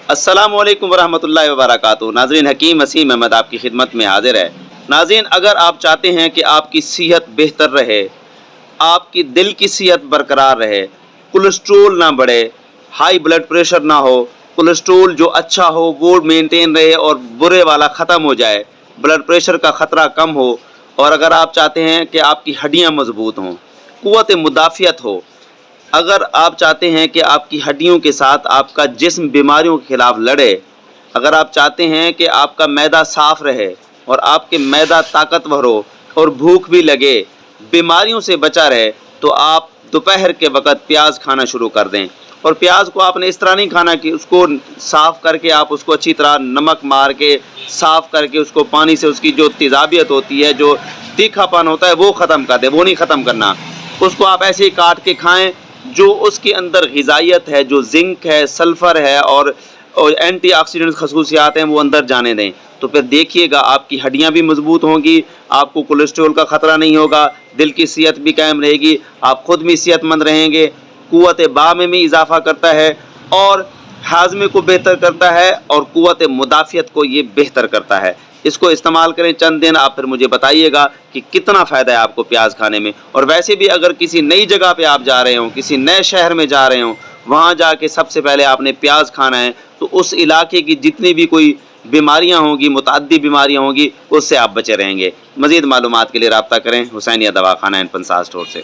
अस्सलामुअलैकुम वरहमतुल्लाहि वबरकातुहू। नाज़रीन, हकीम वसीम अहमद आपकी खिदमत में हाजिर है। नाज़रीन, अगर आप चाहते हैं कि आपकी सेहत बेहतर रहे, आपकी दिल की सेहत बरकरार रहे, कोलेस्ट्रोल ना बढ़े, हाई ब्लड प्रेशर ना हो, कोलेस्ट्रोल जो अच्छा हो वो मेंटेन रहे और बुरे वाला ख़त्म हो जाए, ब्लड प्रेशर का ख़तरा कम हो, और अगर आप चाहते हैं कि आपकी हड्डियाँ मजबूत हों, क़ुव्वत मुदाफ़ियत हो, अगर आप चाहते हैं कि आपकी हड्डियों के साथ आपका जिस्म बीमारियों के खिलाफ लड़े, अगर आप चाहते हैं कि आपका मैदा साफ़ रहे और आपके मैदा ताकतवर हो और भूख भी लगे, बीमारियों से बचा रहे, तो आप दोपहर के वक़्त प्याज खाना शुरू कर दें। और प्याज को आपने इस तरह नहीं खाना कि उसको साफ़ करके आप उसको अच्छी तरह नमक मार के साफ़ करके उसको पानी से उसकी जो तेज़ाबियत होती है, जो तीखापन होता है, वो ख़त्म कर दें। वो नहीं ख़त्म करना, उसको आप ऐसे ही काट के खाएँ। जो उसके अंदर ग़िज़ाइयत है, जो जिंक है, सल्फ़र है और एंटी ऑक्सीडेंट खसूसियात हैं, वो अंदर जाने दें। तो फिर देखिएगा आपकी हड्डियाँ भी मजबूत होंगी, आपको कोलेस्ट्रॉल का ख़तरा नहीं होगा, दिल की सेहत भी कायम रहेगी, आप ख़ुद भी सेहतमंद रहेंगे। क़ुव्वत बाह में भी इजाफ़ा करता है और हाज़मे को बेहतर करता है और क़ुव्वत मुदाफ़ियत को ये बेहतर करता है। इसको इस्तेमाल करें चंद दिन, आप फिर मुझे बताइएगा कि कितना फ़ायदा है आपको प्याज खाने में। और वैसे भी अगर किसी नई जगह पे आप जा रहे हों, किसी नए शहर में जा रहे हों, वहाँ जाके सबसे पहले आपने प्याज खाना है, तो उस इलाके की जितनी भी कोई बीमारियाँ होंगी, मुतअद्दी बीमारियाँ होंगी, उससे आप बचे रहेंगे। मज़ीद मालूमात के लिए राब्ता करें हुसैनिया दवाखाना एंड पंसार स्टोर से।